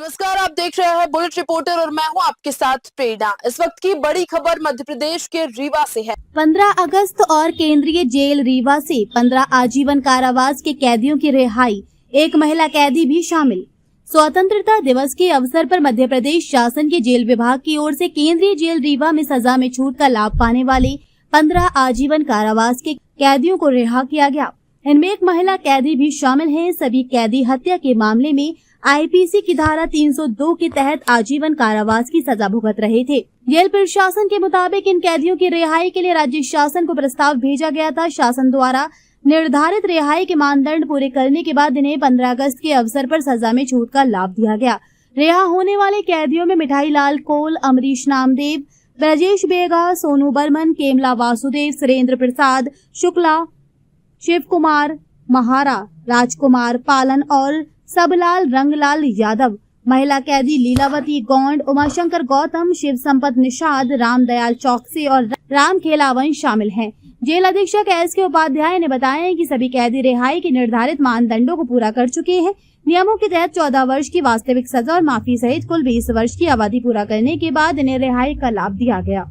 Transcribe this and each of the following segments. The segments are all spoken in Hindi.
नमस्कार, आप देख रहे हैं बुलेट रिपोर्टर और मैं हूं आपके साथ प्रेरणा। इस वक्त की बड़ी खबर मध्य प्रदेश के रीवा से है। 15 अगस्त और केंद्रीय जेल रीवा से 15 आजीवन कारावास के कैदियों की रिहाई, एक महिला कैदी भी शामिल। स्वतंत्रता दिवस के अवसर पर मध्य प्रदेश शासन के जेल विभाग की ओर से केंद्रीय जेल रीवा में सजा में छूट का लाभ पाने वाले 15 आजीवन कारावास के कैदियों को रिहा किया गया। इनमें एक महिला कैदी भी शामिल है। सभी कैदी हत्या के मामले में आईपीसी की धारा 302 के तहत आजीवन कारावास की सजा भुगत रहे थे। जेल प्रशासन के मुताबिक इन कैदियों की रिहाई के लिए राज्य शासन को प्रस्ताव भेजा गया था। शासन द्वारा निर्धारित रिहाई के मानदंड पूरे करने के बाद इन्हें 15 अगस्त के अवसर पर सजा में छूट का लाभ दिया गया। रिहा होने वाले कैदियों में मिठाई लाल कोल, अमरीश नामदेव, ब्रजेश बेगा, सोनू बर्मन, केमला वासुदेव, सुरेंद्र प्रसाद शुक्ला, शिव कुमार महारा, राजकुमार पालन और सबलाल रंगलाल यादव, महिला कैदी लीलावती गौंड, उमाशंकर गौतम, शिव संपत निषाद, रामदयाल चौकसी और राम खेलावन शामिल हैं। जेल अधीक्षक एस के उपाध्याय ने बताया कि सभी कैदी रिहाई के निर्धारित मानदंडों को पूरा कर चुके हैं। नियमों के तहत 14 वर्ष की वास्तविक सजा और माफी सहित कुल 20 वर्ष की अवधि पूरा करने के बाद इन्हें रिहाई का लाभ दिया गया।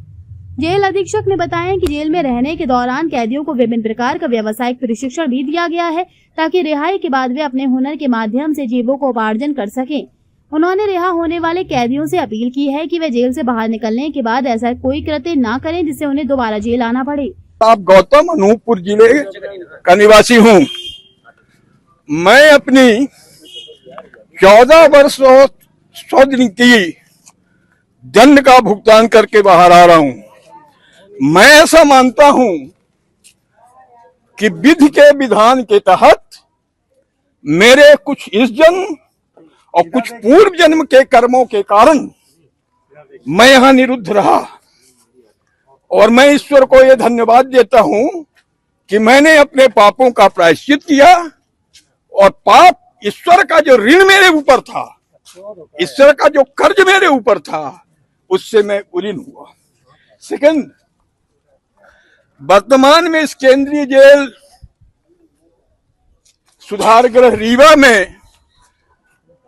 जेल अधीक्षक ने बताया कि जेल में रहने के दौरान कैदियों को विभिन्न प्रकार का व्यावसायिक प्रशिक्षण भी दिया गया है ताकि रिहाई के बाद वे अपने हुनर के माध्यम से जीविकोपार्जन कर सकें। उन्होंने रिहा होने वाले कैदियों से अपील की है कि वे जेल से बाहर निकलने के बाद ऐसा कोई कृत्य न करें जिससे उन्हें दोबारा जेल आना पड़े। आप गौतम अनूपपुर जिले का निवासी हूँ। मैं अपनी 14 वर्ष और 100 दिन की दंड का भुगतान करके बाहर आ रहा हूँ। मैं ऐसा मानता हूँ कि विधि के विधान के तहत मेरे कुछ इस जन्म और कुछ पूर्व जन्म के कर्मों के कारण मैं यहाँ निरुद्ध रहा और मैं ईश्वर को यह धन्यवाद देता हूँ कि मैंने अपने पापों का प्रायश्चित किया और पाप ईश्वर का जो ऋण मेरे ऊपर था, ईश्वर का जो कर्ज मेरे ऊपर था, उससे मैं उलीन हुआ। सेकंड, वर्तमान में इस केंद्रीय जेल सुधार गृह रीवा में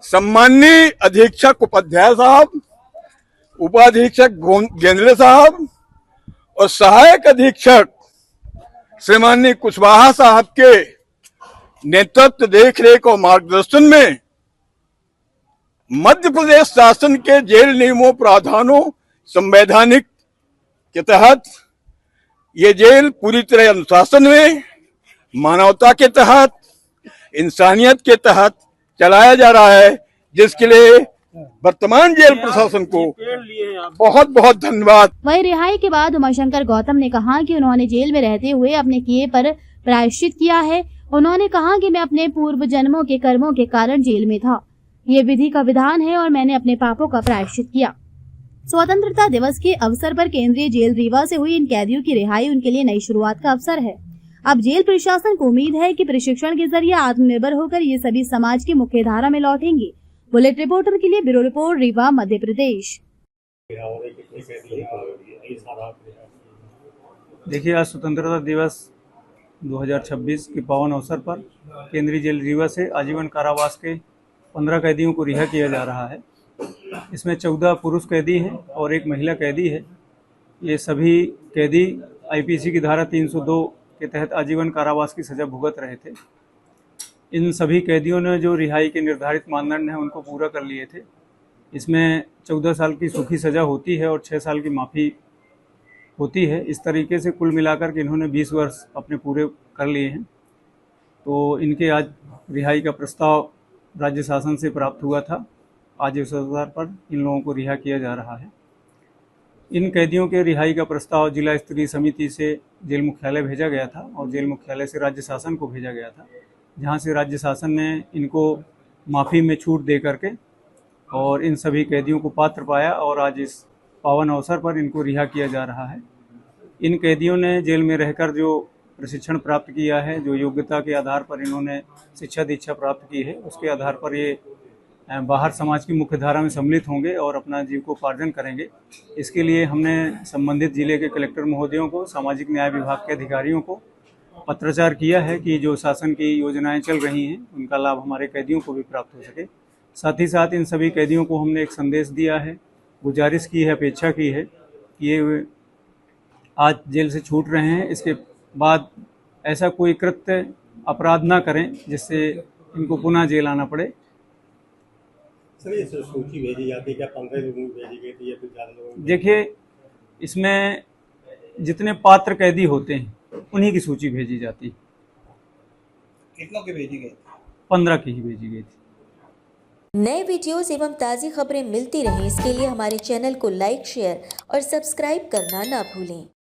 सम्माननीय अधीक्षक उपाध्याय साहब, उपाधीक्षक गेंद्रे साहब और सहायक अधीक्षक श्रीमाननीय कुशवाहा साहब के नेतृत्व, देखरेख और मार्गदर्शन में मध्य प्रदेश शासन के जेल नियमों, प्रावधानों, संवैधानिक के तहत ये जेल पूरी तरह अनुशासन में, मानवता के तहत, इंसानियत के तहत चलाया जा रहा है, जिसके लिए वर्तमान जेल प्रशासन को बहुत बहुत धन्यवाद। वहीं रिहाई के बाद उमाशंकर गौतम ने कहा कि उन्होंने जेल में रहते हुए अपने किए पर प्रायश्चित किया है। उन्होंने कहा कि मैं अपने पूर्व जन्मों के कर्मों के कारण जेल में था। ये विधि का विधान है और मैंने अपने पापों का प्रायश्चित किया। स्वतंत्रता दिवस के अवसर पर केंद्रीय जेल रीवा से हुई इन कैदियों की रिहाई उनके लिए नई शुरुआत का अवसर है। अब जेल प्रशासन को उम्मीद है कि प्रशिक्षण के जरिए आत्मनिर्भर होकर ये सभी समाज की मुख्य धारा में लौटेंगे। बुलेट रिपोर्टर के लिए ब्यूरो रिपोर्ट, रीवा, मध्य प्रदेश। देखिए, आज स्वतंत्रता दिवस 2026 के पावन अवसर पर केंद्रीय जेल रीवा से आजीवन कारावास के 15 कैदियों को रिहा किया जा रहा है। इसमें 14 पुरुष कैदी हैं और एक महिला कैदी है। ये सभी कैदी आईपीसी की धारा 302 के तहत आजीवन कारावास की सजा भुगत रहे थे। इन सभी कैदियों ने जो रिहाई के निर्धारित मानदंड हैं उनको पूरा कर लिए थे। इसमें 14 साल की सूखी सजा होती है और 6 साल की माफ़ी होती है। इस तरीके से कुल मिलाकर के इन्होंने 20 वर्ष अपने पूरे कर लिए हैं। तो इनके आज रिहाई का प्रस्ताव राज्य शासन से प्राप्त हुआ था। आज इस अवसर पर इन लोगों को रिहा किया जा रहा है। इन कैदियों के रिहाई का प्रस्ताव जिला स्तरीय समिति से जेल मुख्यालय भेजा गया था और जेल मुख्यालय से राज्य शासन को भेजा गया था, जहां से राज्य शासन ने इनको माफ़ी में छूट दे करके और इन सभी कैदियों को पात्र पाया और आज इस पावन अवसर पर इनको रिहा किया जा रहा है। इन कैदियों ने जेल में रहकर जो प्रशिक्षण प्राप्त किया है, जो योग्यता के आधार पर इन्होंने शिक्षा दीक्षा प्राप्त की है, उसके आधार पर ये बाहर समाज की मुख्य धारा में सम्मिलित होंगे और अपना जीविकोपार्जन करेंगे। इसके लिए हमने संबंधित जिले के कलेक्टर महोदयों को, सामाजिक न्याय विभाग के अधिकारियों को पत्राचार किया है कि जो शासन की योजनाएं चल रही हैं उनका लाभ हमारे कैदियों को भी प्राप्त हो सके। साथ ही साथ इन सभी कैदियों को हमने एक संदेश दिया है, गुजारिश की है, अपेक्षा की है कि ये आज जेल से छूट रहे हैं, इसके बाद ऐसा कोई कृत्य अपराध ना करें जिससे इनको पुनः जेल आना पड़े। सर ये सूची भेजी जाती है क्या? 15 लोगों की भेजी गई थी या फिर ज़्यादा लोगों की? देखिए, इसमें जितने पात्र कैदी होते हैं उन्हीं की सूची भेजी जाती है। कितनों की भेजी गई? 15 की ही भेजी गई थी। नए वीडियोस एवं ताज़ी खबरें मिलती रहें, इसके लिए हमारे चैनल को लाइक, शेयर और सब्सक्राइब करना ना भूलें।